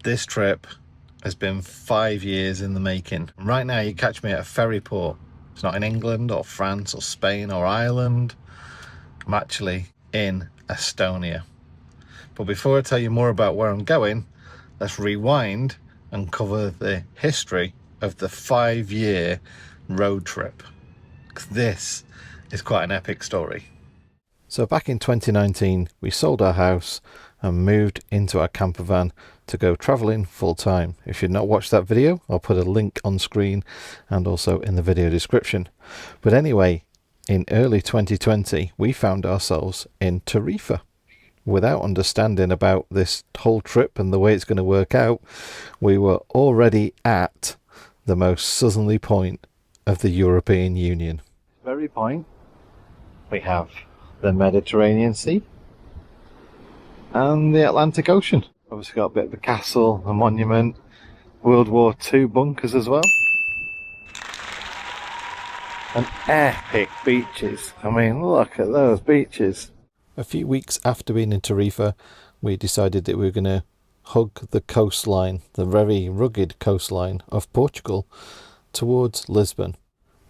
This trip has been 5 years in the making. Right now you catch me at a ferry port. It's not in England or France or Spain or Ireland. I'm actually in Estonia. But before I tell you more about where I'm going, let's rewind and cover the history of the 5-year road trip. 'Cause this is quite an epic story. So back in 2019, we sold our house and moved into our camper van to go travelling full time. If you've not watched that video, I'll put a link on screen and also in the video description. But anyway, in early 2020, we found ourselves in Tarrifa. Without understanding about this whole trip and the way it's going to work out, we were already at the most southerly point of the European Union. Very point, we have the Mediterranean Sea and the Atlantic Ocean. Obviously got a bit of a castle, a monument, World War II bunkers as well. And epic beaches. I mean, look at those beaches. A few weeks after being in Tarrifa, we decided that we were going to hug the coastline, the very rugged coastline of Portugal, towards Lisbon.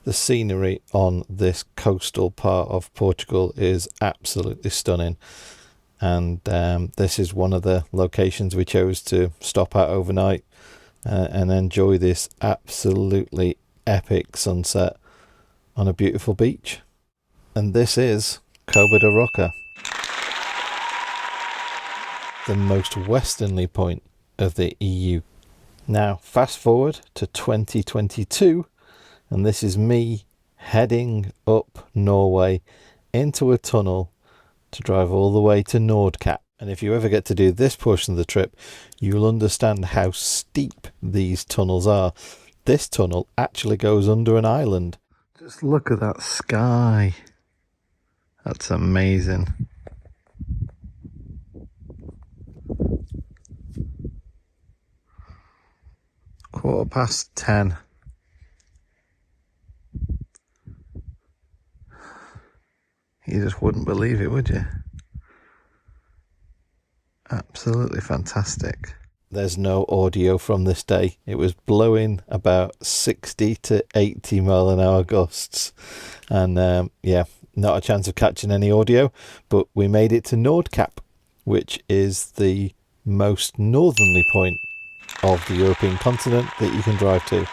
The scenery on this coastal part of Portugal is absolutely stunning, and this is one of the locations we chose to stop at overnight and enjoy this absolutely epic sunset on a beautiful beach. And this is Cova da Roca, the most westerly point of the EU. Now fast forward to 2022, and this is me heading up Norway into a tunnel to drive all the way to Nordkapp. And if you ever get to do this portion of the trip, you'll understand how steep these tunnels are. This tunnel actually goes under an island. Just look at that sky. That's amazing. Quarter past 10. You just wouldn't believe it, would you? Absolutely fantastic. There's no audio from this day. It was blowing about 60 to 80 mile an hour gusts. And yeah, not a chance of catching any audio. But we made it to Nordkapp, which is the most northerly point of the European continent that you can drive to.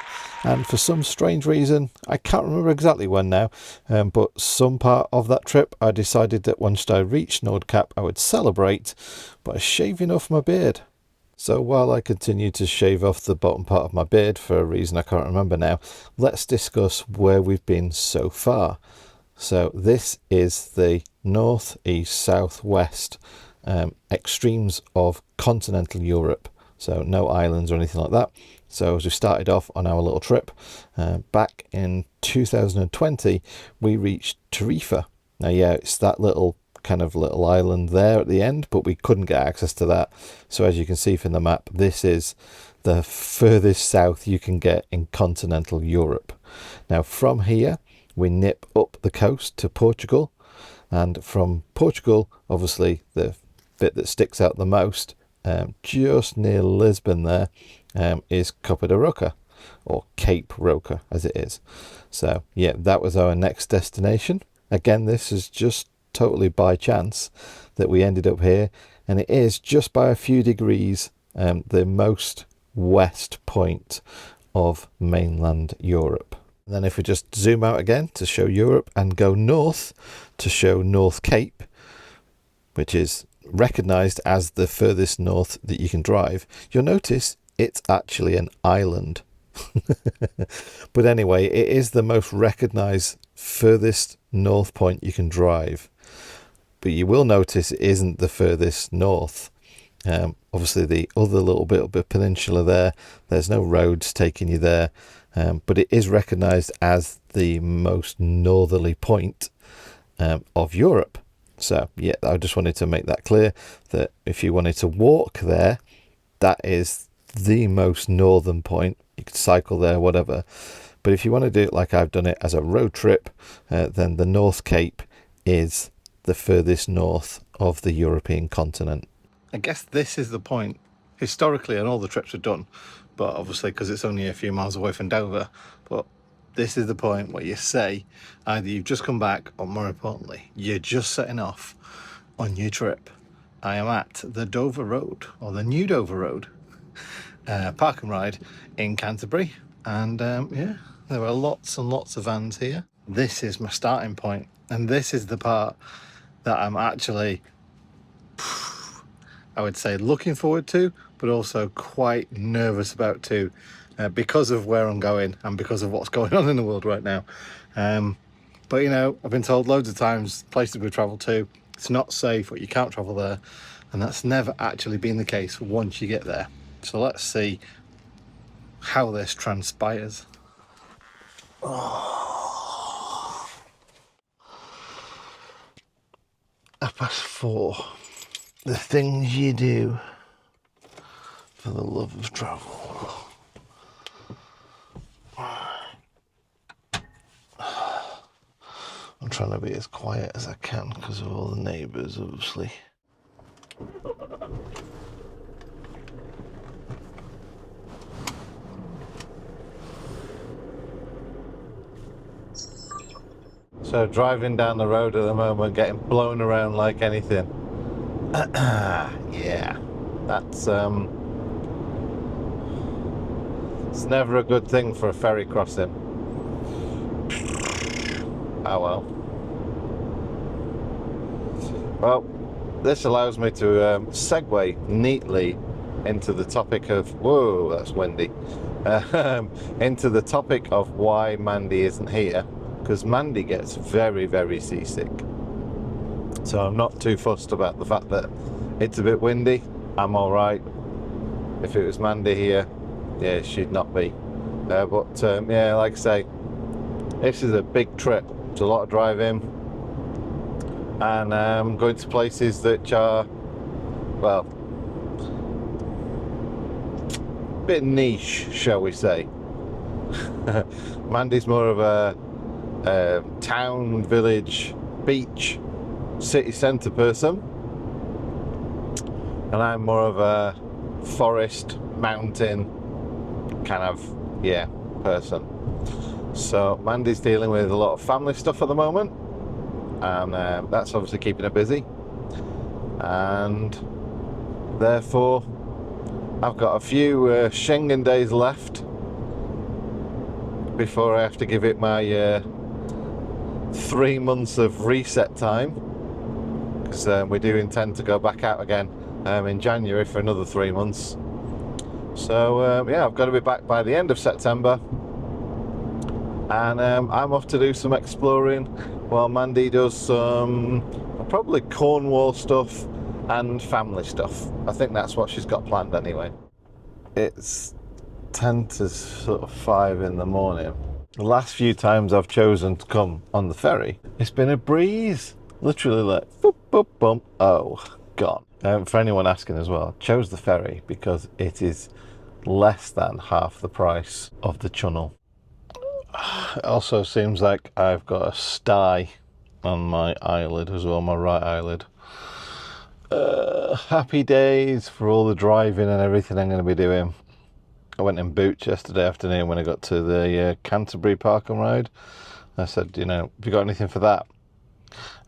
And for some strange reason, I can't remember exactly when now, but some part of that trip I decided that once I reached Nordkapp I would celebrate by shaving off my beard. So while I continue to shave off the bottom part of my beard for a reason I can't remember now, let's discuss where we've been so far. So this is the north, east, south, west extremes of continental Europe. So no islands or anything like that. So as we started off on our little trip, back in 2020, we reached Tarrifa. Now, yeah, it's that little island there at the end, but we couldn't get access to that. So as you can see from the map, this is the furthest south you can get in continental Europe. Now, from here, we nip up the coast to Portugal. And from Portugal, obviously, the bit that sticks out the most, just near Lisbon there, is Cova da Roca, or Cape Roca as it is. So yeah, that was our next destination. Again, this is just totally by chance that we ended up here, and it is just by a few degrees the most west point of mainland Europe. And then if we just zoom out again to show Europe and go north to show North Cape, which is recognized as the furthest north that you can drive, you'll notice it's actually an island. But anyway, it is the most recognized furthest north point you can drive. But you will notice it isn't the furthest north. Obviously the other little bit of a peninsula there, there's no roads taking you there, but it is recognized as the most northerly point of Europe. So yeah, I just wanted to make that clear, that if you wanted to walk there, that is the most northern point. You could cycle there, whatever. But if you want to do it like I've done it as a road trip, then the North Cape is the furthest north of the European continent. I guess this is the point historically, and all the trips are done, but obviously because it's only a few miles away from Dover. But this is the point where you say either you've just come back, or more importantly, you're just setting off on your trip. I am at the Dover Road, or the new Dover Road, park and ride in Canterbury, and yeah, there are lots and lots of vans here. This is my starting point, and this is the part that I'm actually, I would say, looking forward to, but also quite nervous about too, because of where I'm going and because of what's going on in the world right now. But you know, I've been told loads of times, places we travel to, it's not safe or you can't travel there, and that's never actually been the case once you get there. So let's see how this transpires. Oh. 4:30. The things you do for the love of travel. I'm trying to be as quiet as I can because of all the neighbours, obviously. So driving down the road at the moment, getting blown around like anything. Yeah, that's it's never a good thing for a ferry crossing. Oh well. Well, this allows me to segue neatly into the topic of, whoa, that's windy, into the topic of why Mandy isn't here, because Mandy gets very, very seasick. So I'm not too fussed about the fact that it's a bit windy. I'm all right. If it was Mandy here, yeah, she'd not be. But yeah, like I say, this is a big trip. It's a lot of driving, and going to places that are, well, a bit niche, shall we say. Mandy's more of a town, village, beach, city centre person, and I'm more of a forest, mountain kind of, yeah, person. So Mandy's dealing with a lot of family stuff at the moment, and that's obviously keeping her busy, and therefore I've got a few Schengen days left before I have to give it my 3 months of reset time, because we do intend to go back out again in January for another 3 months. So yeah, I've got to be back by the end of September, and I'm off to do some exploring while Mandy does some probably Cornwall stuff and family stuff. I think that's what she's got planned anyway. It's 10 to sort of 5 in the morning. The last few times I've chosen to come on the ferry, it's been a breeze. Literally like, boop, boop, bump, oh, gone. For anyone asking as well, I chose the ferry because it is less than half the price of the channel. It also seems like I've got a sty on my eyelid as well, my right eyelid. Happy days for all the driving and everything I'm going to be doing. I went in boots yesterday afternoon when I got to the Canterbury park and ride. I said, you know, have you got anything for that?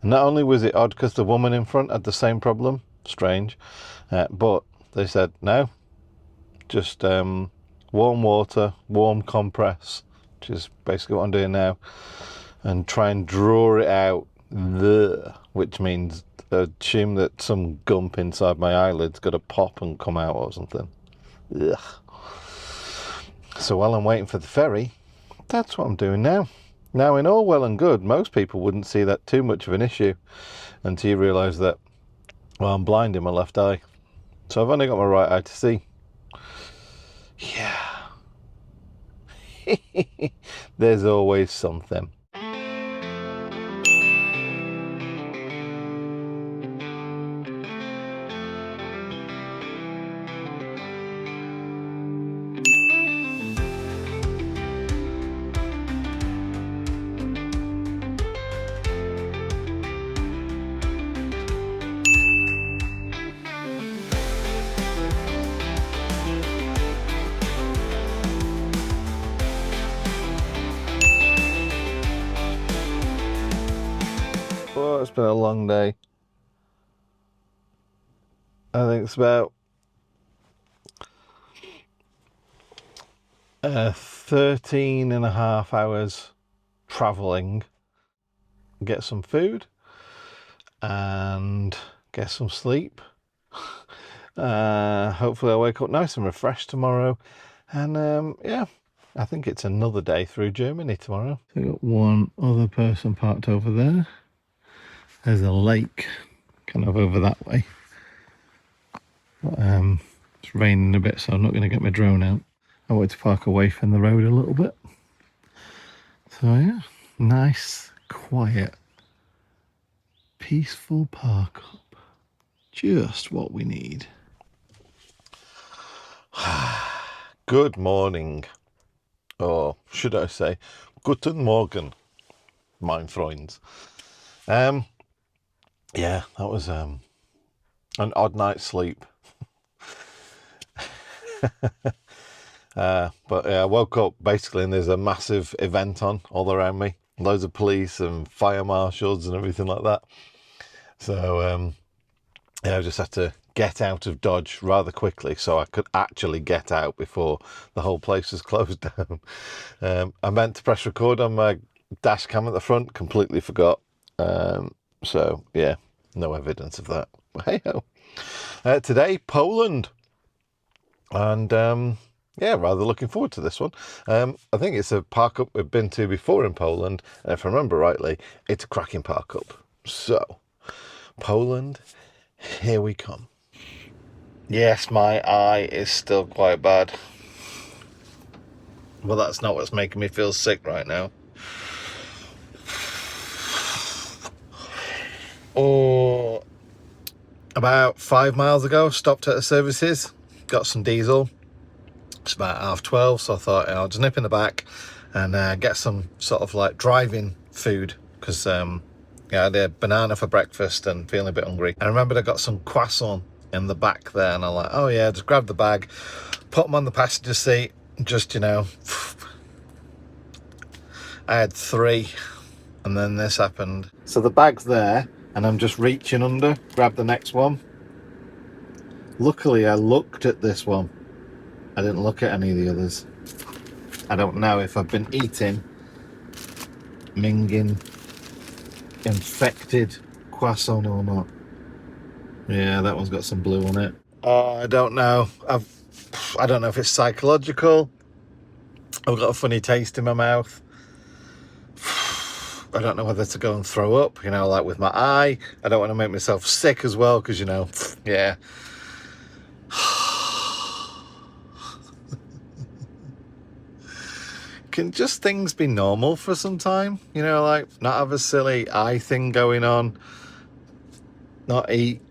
And not only was it odd because the woman in front had the same problem, strange, but they said no, just warm water, warm compress, which is basically what I'm doing now, and try and draw it out, which means assume that some gump inside my eyelid's got to pop and come out or something. Ugh. So while I'm waiting for the ferry, that's what I'm doing now. Now, in all well and good, most people wouldn't see that too much of an issue until you realise that, well, I'm blind in my left eye. So I've only got my right eye to see. Yeah. There's always something. Oh, it's been a long day. I think it's about 13 and a half hours travelling. Get some food and get some sleep. Hopefully I'll wake up nice and refreshed tomorrow. And yeah, I think it's another day through Germany tomorrow. So we've got one other person parked over there. There's a lake kind of over that way. But, it's raining a bit, so I'm not going to get my drone out. I wanted to park away from the road a little bit. So yeah, nice, quiet, peaceful park up. Just what we need. Good morning. Or should I say, Guten Morgen, mein Freunds. Yeah, that was an odd night's sleep. But yeah, I woke up basically and there's a massive event on all around me. Loads of police and fire marshals and everything like that. So yeah, I just had to get out of Dodge rather quickly so I could actually get out before the whole place was closed down. I meant to press record on my dash cam at the front, completely forgot. So yeah, no evidence of that. Hey ho. Today, Poland. And yeah, rather looking forward to this one. I think it's a park up we've been to before in Poland, and if I remember rightly, it's a cracking park up. So, Poland, here we come. Yes, my eye is still quite bad. Well, that's not what's making me feel sick right now. Oh, about 5 miles ago, stopped at the services, got some diesel. It's about 12:30, so I thought I'll just nip in the back and get some sort of like driving food, because yeah, I had a banana for breakfast and feeling a bit hungry. I remembered I got some croissant in the back there, and I'm like, oh yeah, just grab the bag, put them on the passenger seat, just, you know, I had 3, and then this happened. So the bag's there, and I'm just reaching under, grab the next one. Luckily, I looked at this one. I didn't look at any of the others. I don't know if I've been eating minging infected croissant or not. Yeah, that one's got some blue on it. Oh, I don't know. I don't know if it's psychological. I've got a funny taste in my mouth. I don't know whether to go and throw up, you know, like with my eye. I don't want to make myself sick as well, because, you know, yeah. Can just things be normal for some time? You know, like not have a silly eye thing going on, not eat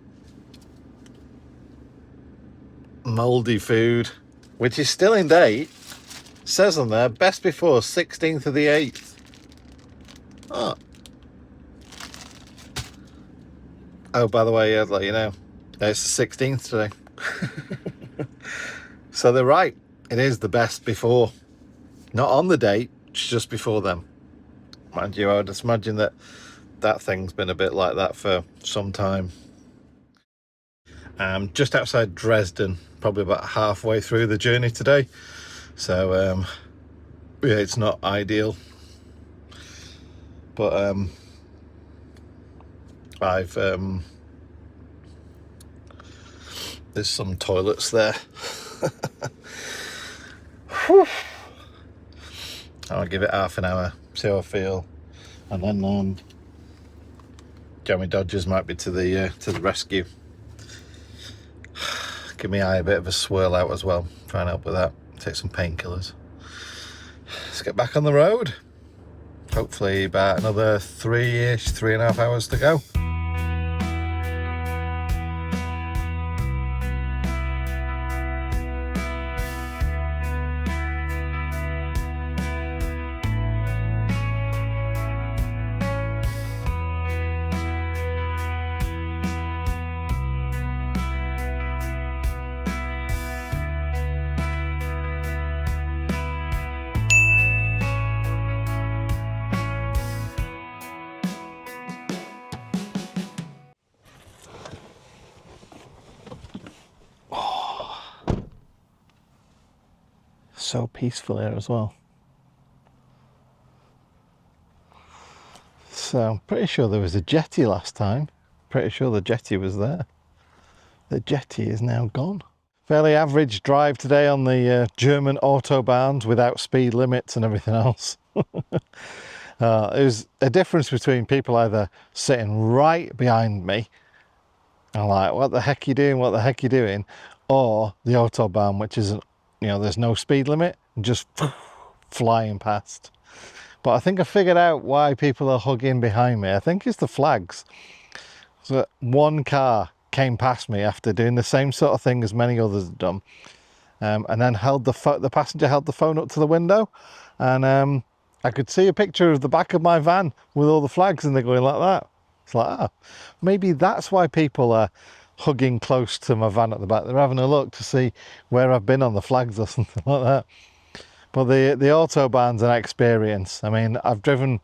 mouldy food, which is still in date. It says on there, best before 16th of the 8th. Oh, by the way, I'd let you know, it's the 16th today. So they're right. It is the best before. Not on the date, it's just before them. Mind you, I would just imagine that that thing's been a bit like that for some time. Just outside Dresden, probably about halfway through the journey today. So, yeah, it's not ideal. But I've there's some toilets there. I'll give it half an hour, see how I feel, and then Jamie Dodgers might be to the rescue. Give my eye a bit of a swirl out as well. Try and help with that. Take some painkillers. Let's get back on the road. Hopefully about another 3.5 hours to go. so peaceful here as well. So I'm pretty sure there was a jetty last time. Pretty sure the jetty was there. The jetty is now gone. Fairly average drive today on the German autobahns without speed limits and everything else. There's a difference between people either sitting right behind me and like, what the heck are you doing? What the heck are you doing? Or the autobahn, which is, there's no speed limit, just flying past. But I think I figured out why people are hugging behind me. I think it's the flags. So one car came past me after doing the same sort of thing as many others had done, and then the passenger held the phone up to the window, and I could see a picture of the back of my van with all the flags, and they're going like that. It's like, maybe that's why people are hugging close to my van at the back. They're having a look to see where I've been on the flags or something like that. But the autobahn's an experience. I mean, I've driven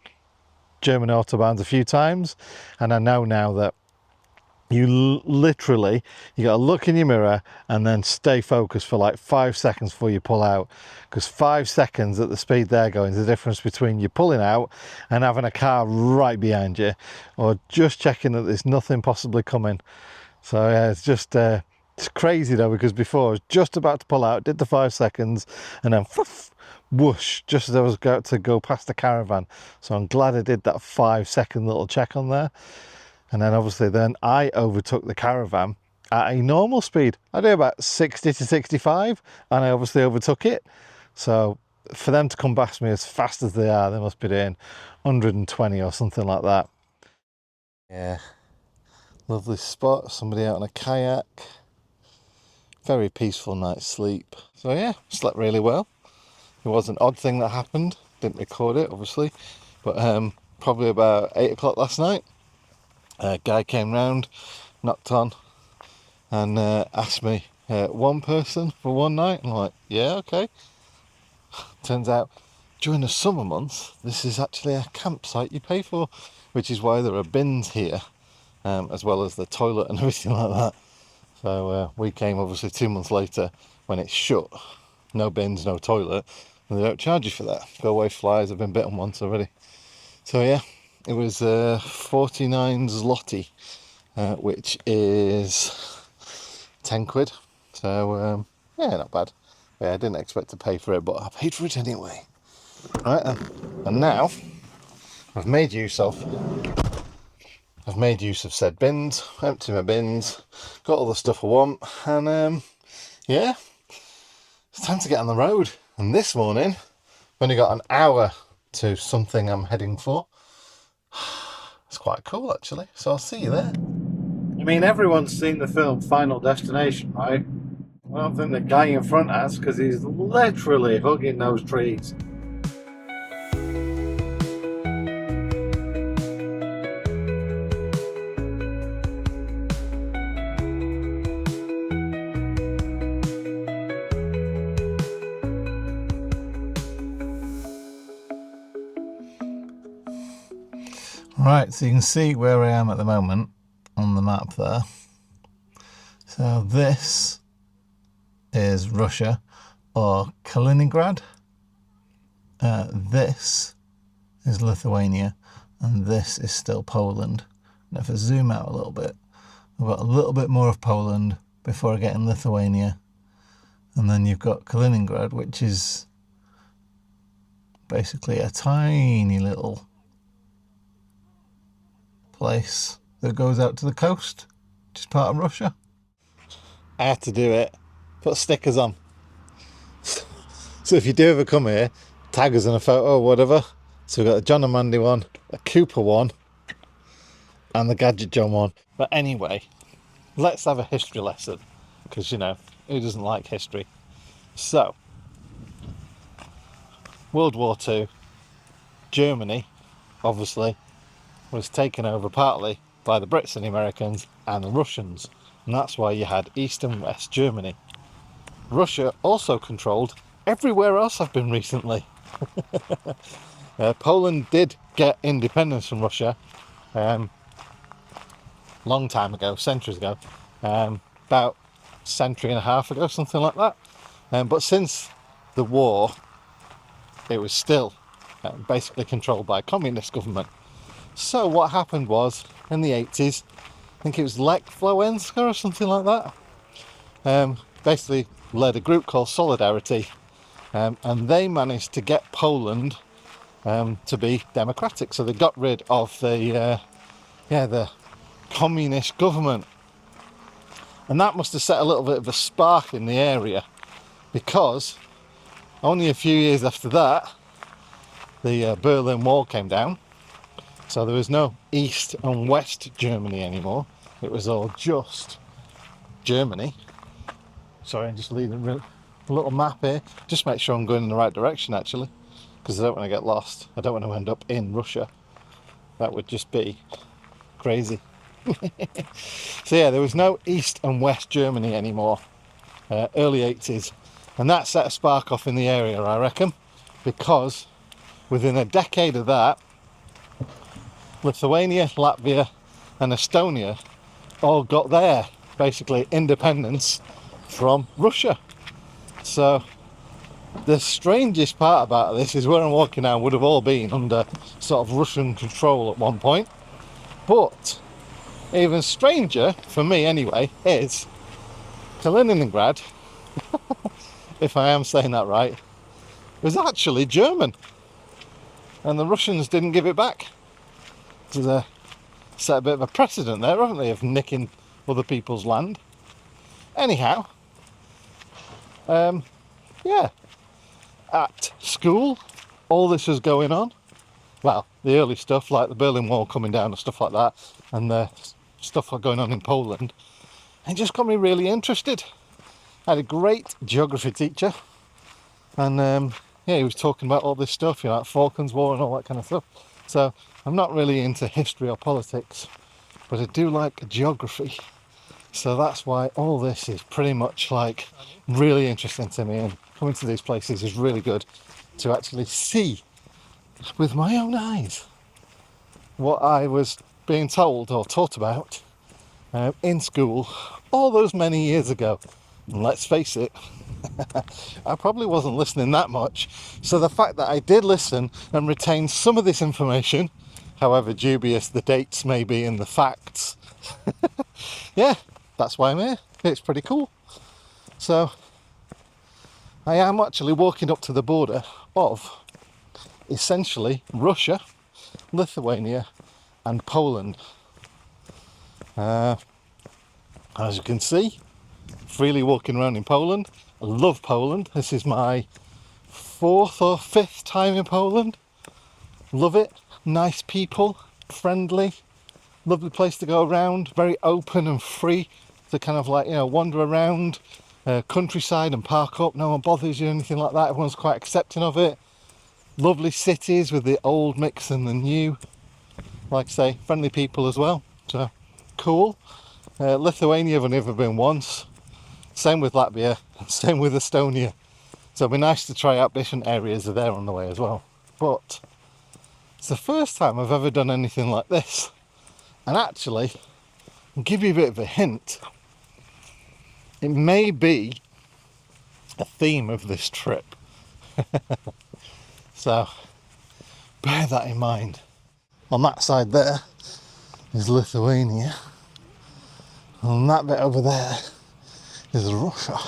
German autobahns a few times, and I know now that you literally, you got to look in your mirror and then stay focused for like 5 seconds before you pull out, because 5 seconds at the speed they're going is the difference between you pulling out and having a car right behind you, or just checking that there's nothing possibly coming. So yeah, it's just it's crazy though, because before I was just about to pull out, did the 5 seconds, and then whoosh, just as I was about to go past the caravan. So I'm glad I did that 5 second little check on there. And then obviously then I overtook the caravan at a normal speed. I do about 60 to 65, and I obviously overtook it. So for them to come past me as fast as they are, they must be doing 120 or something like that. Yeah, lovely spot, somebody out on a kayak. Very peaceful night's sleep. So yeah, slept really well. It was an odd thing that happened, didn't record it obviously, but probably about 8 o'clock last night, a guy came round, knocked on, and asked me, one person for one night? I'm like, yeah, okay. Turns out during the summer months this is actually a campsite you pay for, which is why there are bins here, as well as the toilet and everything like that. So we came obviously 2 months later when it's shut, no bins, no toilet, and they don't charge you for that. Go away flies, I've been bitten once already. So yeah, it was 49 zloty, which is 10 quid. So yeah, not bad. Yeah, I didn't expect to pay for it, but I paid for it anyway. Right then, and now I've made use of said bins, empty my bins, got all the stuff I want, and yeah, it's time to get on the road. And this morning, I've only got an hour to something I'm heading for. It's quite cool actually, so I'll see you there. I mean, everyone's seen the film Final Destination, right? I don't think the guy in front has, because he's literally hugging those trees. Right, so you can see where I am at the moment on the map there. So this is Russia, or Kaliningrad. This is Lithuania, and this is still Poland. And if I zoom out a little bit, I've got a little bit more of Poland before I get in Lithuania. And then you've got Kaliningrad, which is basically a tiny little place that goes out to the coast, which is part of Russia. I had to do it, put stickers on. So if you do ever come here, tag us in a photo or whatever. So we've got a John and Mandy one, a Cooper one, and the Gadget John one. But anyway, let's have a history lesson, because who doesn't like history? So, World War II, Germany, obviously, was taken over partly by the Brits and the Americans and the Russians, and that's why you had East and West Germany. Russia also controlled everywhere else I've been recently. Poland did get independence from Russia long time ago, centuries ago, about a century and a half ago, something like that. But since the war, it was still basically controlled by a communist government. So what happened was, in the 80s, I think it was Lech Wałęsa or something like that, basically led a group called Solidarity, and they managed to get Poland to be democratic. So they got rid of the communist government. And that must have set a little bit of a spark in the area, because only a few years after that, the Berlin Wall came down. So there was no East and West Germany anymore. It was all just Germany. Sorry, I'm just leaving a little map here. Just make sure I'm going in the right direction, actually, because I don't want to get lost. I don't want to end up in Russia. That would just be crazy. So yeah, there was no East and West Germany anymore. Early 80s. And that set a spark off in the area, I reckon, because within a decade of that, Lithuania, Latvia and Estonia all got their, basically, independence from Russia. So the strangest part about this is where I'm walking now would have all been under sort of Russian control at one point. But even stranger, for me anyway, is Kaliningrad, if I am saying that right, was actually German. And the Russians didn't give it back. To set a bit of a precedent there, haven't they, of nicking other people's land. Anyhow, yeah, at school, all this was going on. Well, the early stuff, like the Berlin Wall coming down and stuff like that, and the stuff going on in Poland, it just got me really interested. I had a great geography teacher, and yeah, he was talking about all this stuff, you know, like Falklands War and all that kind of stuff. So I'm not really into history or politics, but I do like geography. So that's why all this is pretty much like really interesting to me, and coming to these places is really good to actually see with my own eyes what I was being told or taught about in school all those many years ago. And let's face it, I probably wasn't listening that much. So the fact that I did listen and retain some of this information, however dubious the dates may be in the facts, yeah, that's why I'm here. It's pretty cool. So I am actually walking up to the border of essentially Russia, Lithuania and Poland. As you can see, freely walking around in Poland. I love Poland. This is my 4th or 5th time in Poland. Love it. Nice people, friendly, lovely place to go around, very open and free to kind of like, you know, wander around countryside and park up. No one bothers you, anything like that. Everyone's quite accepting of it. Lovely cities with the old mix and the new. Like I say, friendly people as well. So cool. Lithuania I've never been once. Same with Latvia, same with Estonia. So it'd be nice to try out different areas of there on the way as well. But it's the first time I've ever done anything like this. And actually, I'll give you a bit of a hint. It may be a theme of this trip. So bear that in mind. On that side there is Lithuania. And that bit over there is Russia.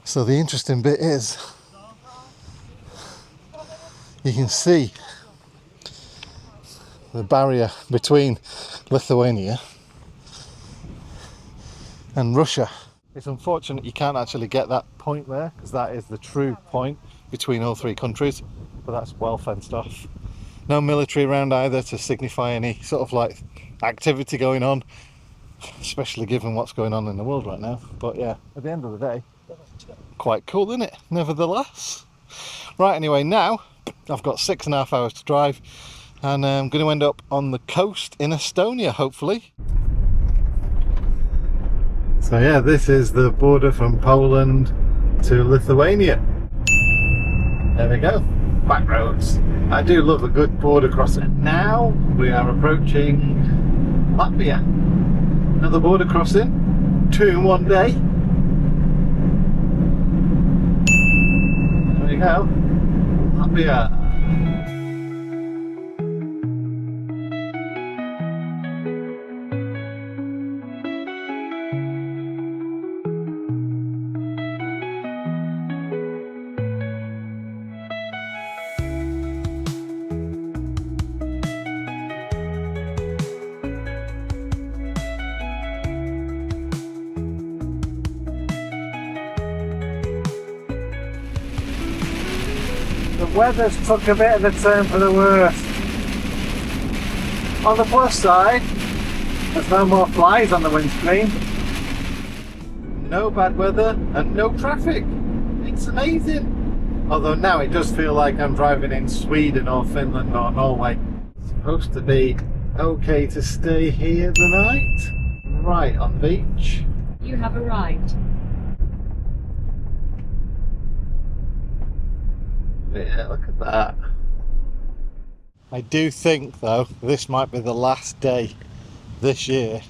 So the interesting bit is you can see the barrier between Lithuania and Russia. It's unfortunate you can't actually get that point there, because that is the true point between all three countries, but that's well fenced off. No military around either to signify any sort of like activity going on, especially given what's going on in the world right now. But yeah, at the end of the day, quite cool, isn't it? Nevertheless. Right, anyway, now I've got 6.5 hours to drive, and I'm going to end up on the coast in Estonia, hopefully. So yeah, this is the border from Poland to Lithuania. There we go, back roads. I do love a good border crossing. Now we are approaching Latvia. Another border crossing, 2 in one day. now. Up we are. The weather's took a bit of a turn for the worse. On the plus side, there's no more flies on the windscreen. No bad weather and no traffic. It's amazing. Although now it does feel like I'm driving in Sweden or Finland or Norway. It's supposed to be okay to stay here the night, right on the beach. You have arrived. Yeah, look at that. I do think though this might be the last day this year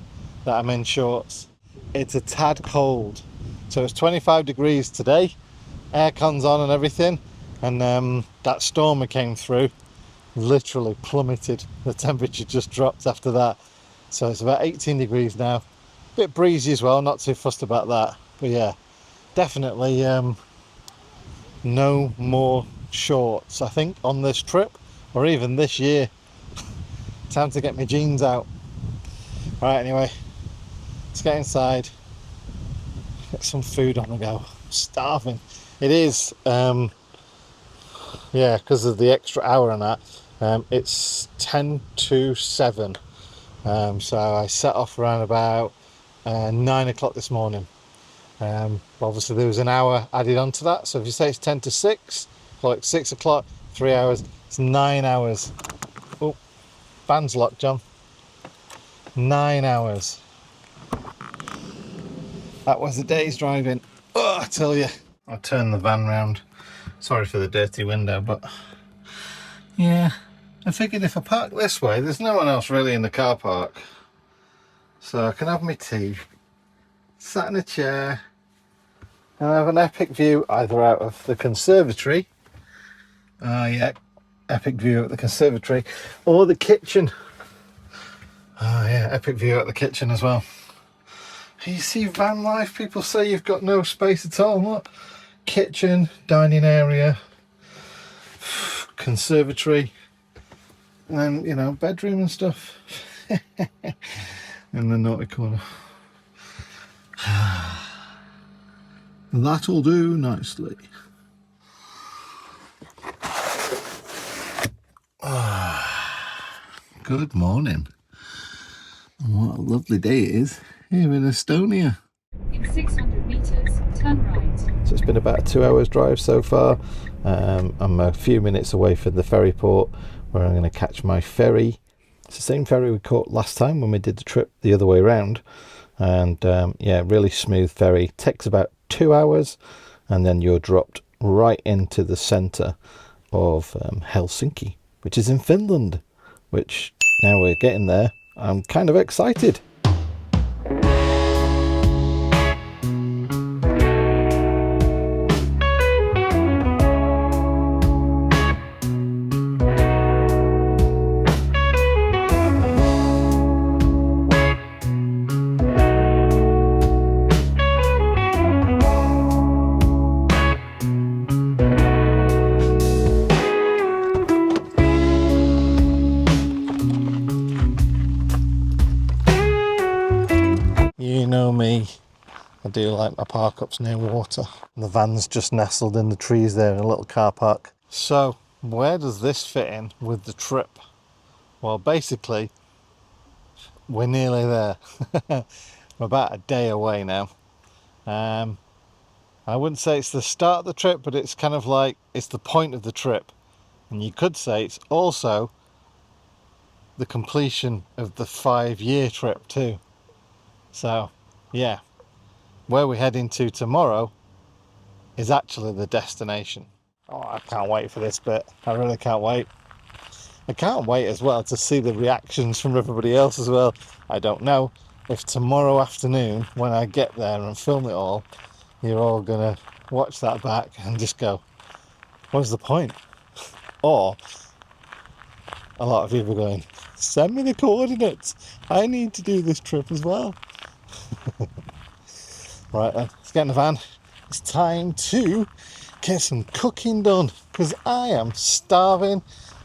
that I'm in shorts. It's a tad cold, so it's 25 degrees today, aircon's on and everything, and that storm that came through literally plummeted. The temperature just dropped after that, so it's about 18 degrees now. Bit breezy as well, not too fussed about that, but yeah, definitely no more shorts I think on this trip or even this year. Time to get my jeans out. Right, anyway, let's get inside, get some food on the go. I'm starving. It is yeah, because of the extra hour and that, it's 10 to 7, so I set off around about 9 o'clock this morning. Obviously there was an hour added on to that, so if you say it's 10 to 6, like 6 o'clock, 3 hours, it's 9 hours. Oh, van's locked, John. 9 hours. That was a day's driving. Oh, I tell you. I'll turn the van round. Sorry for the dirty window, but yeah, I figured if I park this way, there's no one else really in the car park, so I can have my tea, sat in a chair, and have an epic view either out of the conservatory, yeah, epic view at the conservatory, or the kitchen. Oh yeah, epic view at the kitchen as well. You see van life, people say you've got no space at all. Look, kitchen, dining area, conservatory, and you know, bedroom and stuff. In the naughty corner. That'll do nicely. Good morning. What a lovely day it is here in Estonia. In 600 meters, turn right. So it's been about a 2 hours drive so far. I'm a few minutes away from the ferry port where I'm going to catch my ferry. It's the same ferry we caught last time when we did the trip the other way around. And yeah, really smooth ferry. Takes about 2 hours and then you're dropped right into the centre of Helsinki, which is in Finland, which now we're getting there. I'm kind of excited. You know me, I do like my park ups near water. The van's just nestled in the trees there in a little car park. So where does this fit in with the trip? Well, basically we're nearly there. We're about a day away now. I wouldn't say it's the start of the trip, but it's kind of like it's the point of the trip, and you could say it's also the completion of the 5-year trip too. So yeah, where we're heading to tomorrow is actually the destination. Oh, I can't wait for this bit. I really can't wait. I can't wait as well to see the reactions from everybody else as well. I don't know if tomorrow afternoon when I get there and film it all, you're all gonna watch that back and just go, What's the point? Or a lot of people are going, send me the coordinates. I need to do this trip as well. Right then, let's get in the van. It's time to get some cooking done because I am starving.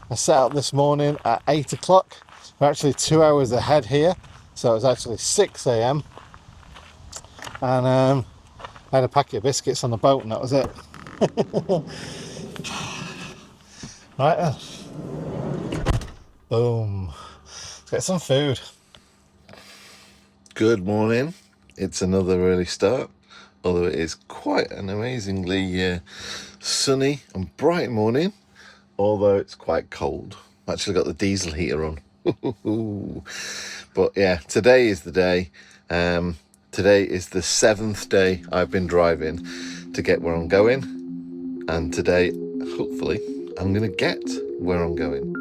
I set out this morning at 8 o'clock. We're actually 2 hours ahead here, so it was actually 6 a.m. and I had a packet of biscuits on the boat and that was it. Right then, boom, let's get some food. Good morning. It's another early start, although it is quite an amazingly sunny and bright morning, although it's quite cold. I've actually got the diesel heater on. But yeah, today is the day. Today is the 7th day I've been driving to get where I'm going, and today hopefully I'm gonna get where I'm going.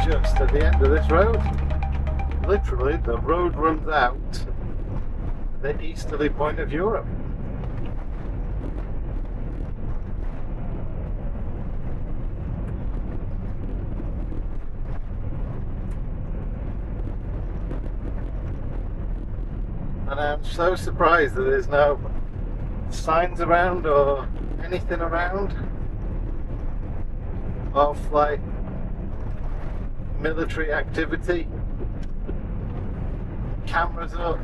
Just at the end of this road, literally the road runs out the easterly point of Europe. And I'm so surprised that there's no signs around or anything around of like military activity, cameras up,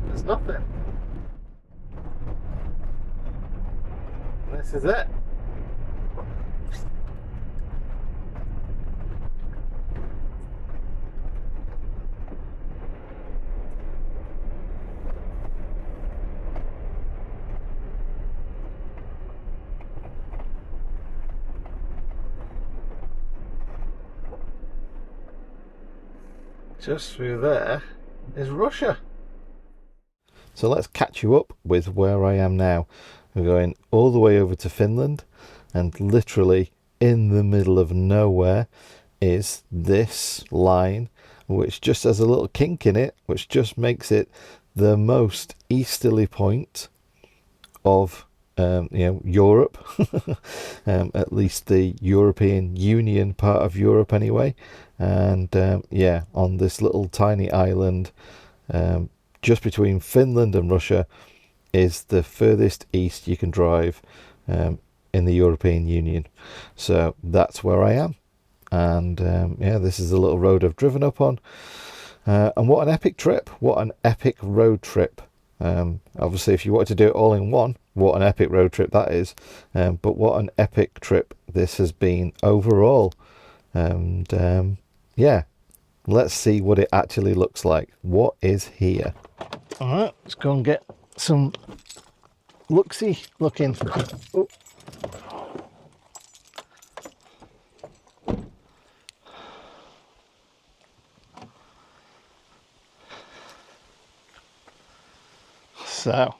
there's nothing. And this is it. Just through there is Russia. So let's catch you up with where I am now. We're going all the way over to Finland, and literally in the middle of nowhere is this line, which just has a little kink in it, which just makes it the most easterly point of Europe, at least the European Union part of Europe anyway. And yeah, on this little tiny island just between Finland and Russia is the furthest east you can drive in the European Union. So that's where I am. And yeah, this is the little road I've driven up on. And what an epic trip. What an epic road trip. Obviously, if you wanted to do it all in one, what an epic road trip that is. But what an epic trip this has been overall. And yeah, let's see what it actually looks like. What is here? All right, let's go and get some look-see looking. Oh. So,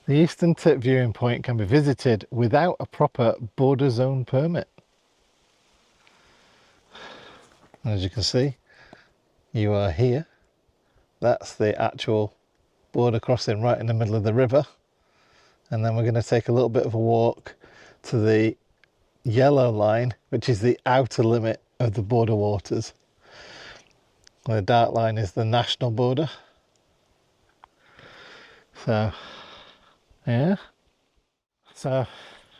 the Eastern Tip viewing point can be visited without a proper border zone permit. As you can see, you are here. That's the actual border crossing right in the middle of the river. And then we're going to take a little bit of a walk to the yellow line, which is the outer limit of the border waters. The dark line is the national border. So, yeah. So,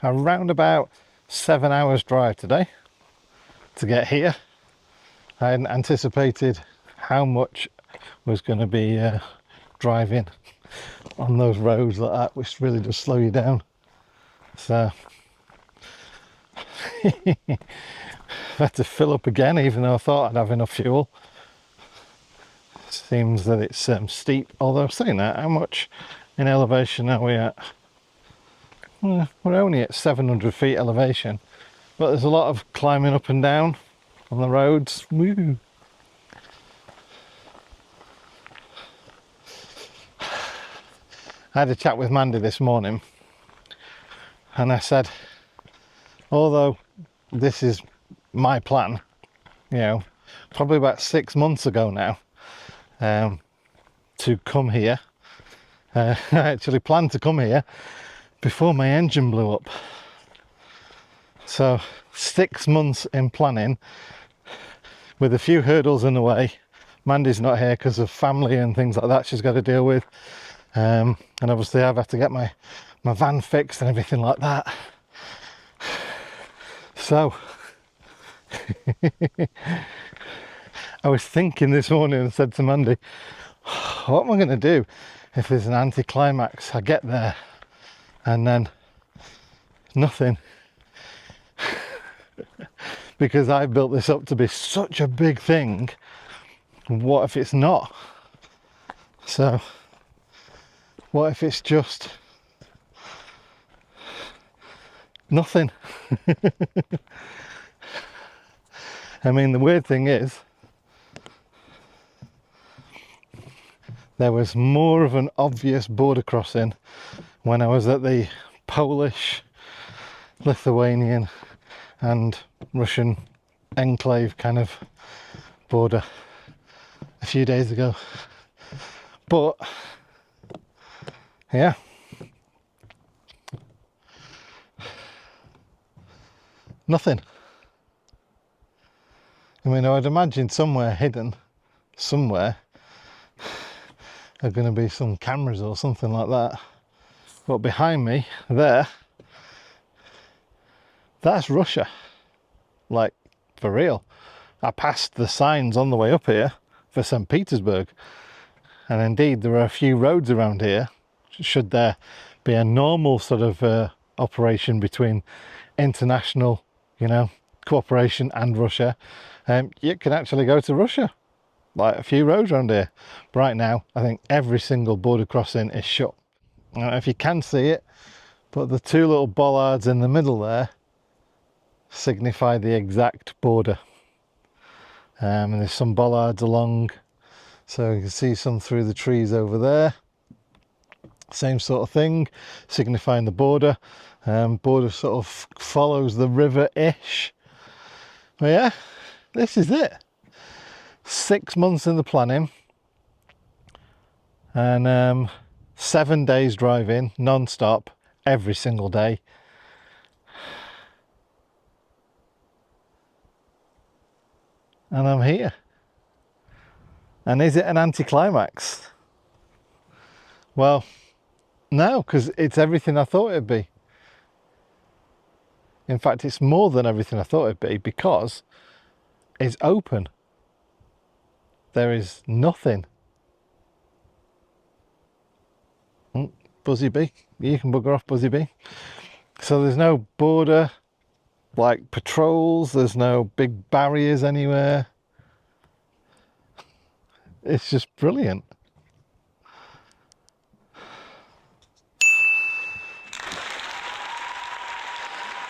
around about 7 hours drive today to get here. I hadn't anticipated how much was going to be driving on those roads like that, which really does slow you down. So, I had to fill up again, even though I thought I'd have enough fuel. Seems that it's steep, although saying that, how much in elevation are we at? Well, we're only at 700 feet elevation, but there's a lot of climbing up and down on the roads. Woo. I had a chat with Mandy this morning, and I said, although this is my plan, you know, probably about 6 months ago now, to come here. I actually planned to come here before my engine blew up. So 6 months in planning with a few hurdles in the way. Mandy's not here because of family and things like that she's got to deal with. And obviously I've had to get my van fixed and everything like that. So I was thinking this morning and said to Mandy, what am I going to do if there's an anticlimax? I get there and then nothing. Because I built this up to be such a big thing. What if it's not? So, what if it's just nothing? I mean, the weird thing is, there was more of an obvious border crossing when I was at the Polish, Lithuanian and Russian enclave kind of border a few days ago. But yeah, nothing. I mean, I'd imagine somewhere hidden, somewhere, are going to be some cameras or something like that. But behind me, there, that's Russia. Like, for real. I passed the signs on the way up here for St. Petersburg. And indeed, there are a few roads around here. Should there be a normal sort of operation between international, you know, cooperation and Russia, you can actually go to Russia. Like a few roads around here. But right now, I think every single border crossing is shut. I don't know if you can see it, but the two little bollards in the middle there signify the exact border. And there's some bollards along, so you can see some through the trees over there. Same sort of thing, signifying the border. Border sort of follows the river-ish. But yeah, this is it. 6 months in the planning and 7 days driving non-stop every single day. And I'm here. And is it an anticlimax? Well, no, because it's everything I thought it'd be. In fact, it's more than everything I thought it'd be, because it's open. There is nothing. Buzzy bee, you can bugger off, Buzzy bee. So there's no border like patrols, there's no big barriers anywhere. It's just brilliant.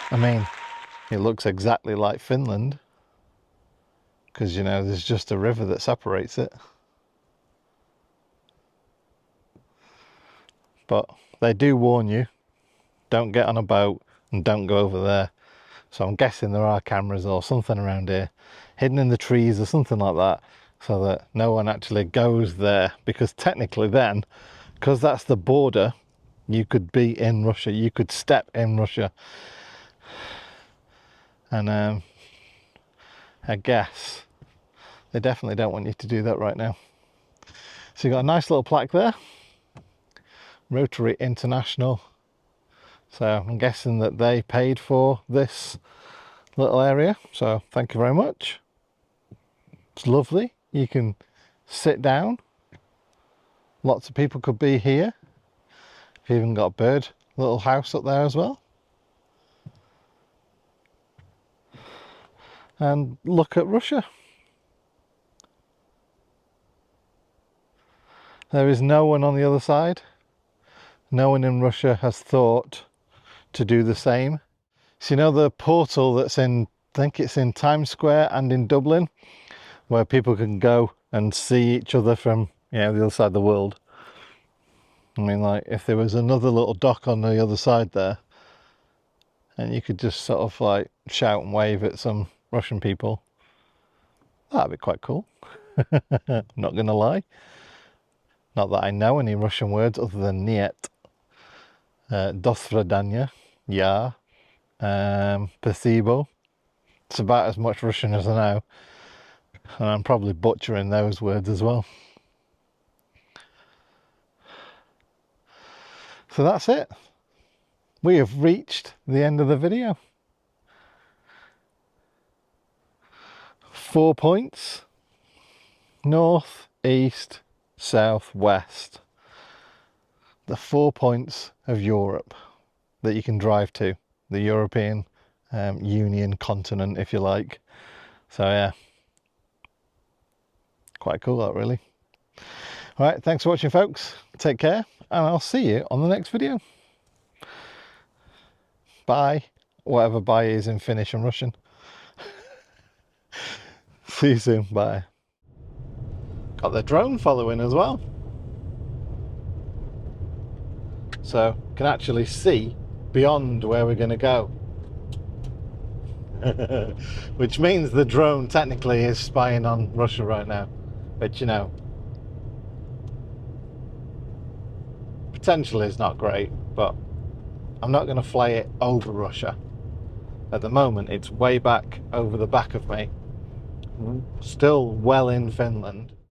I mean, it looks exactly like Finland, because, you know, there's just a river that separates it. But they do warn you, don't get on a boat and don't go over there. So I'm guessing there are cameras or something around here, hidden in the trees or something like that, so that no one actually goes there. Because technically then, because that's the border, you could be in Russia, you could step in Russia. And I guess they definitely don't want you to do that right now. So you got a nice little plaque there, Rotary International. So I'm guessing that they paid for this little area, so thank you very much. It's lovely. You can sit down, lots of people could be here. You've even got a bird little house up there as well. And look at Russia. There is no one on the other side. No one in Russia has thought to do the same. So you know the portal that's in, I think it's in Times Square and in Dublin, where people can go and see each other from, you know, the other side of the world. I mean, like, if there was another little dock on the other side there, and you could just sort of like shout and wave at some Russian people, that'd be quite cool. Not gonna lie. Not that I know any Russian words other than niet, do svidaniya, yeah, spasibo. It's about as much Russian as I know, and I'm probably butchering those words as well. So that's it. We have reached the end of the video. 4 points: north, east, south, west. The 4 points of Europe that you can drive to, the European Union continent, if you like. So yeah, quite cool that, really. All right, thanks for watching, folks. Take care, and I'll see you on the next video. Bye, whatever bye is in Finnish and Russian. See you soon. Bye. Got the drone following as well, so can actually see beyond where we're going to go. Which means the drone technically is spying on Russia right now, but you know, potentially it's not great. But I'm not going to fly it over Russia. At the moment it's way back over the back of me, still well in Finland.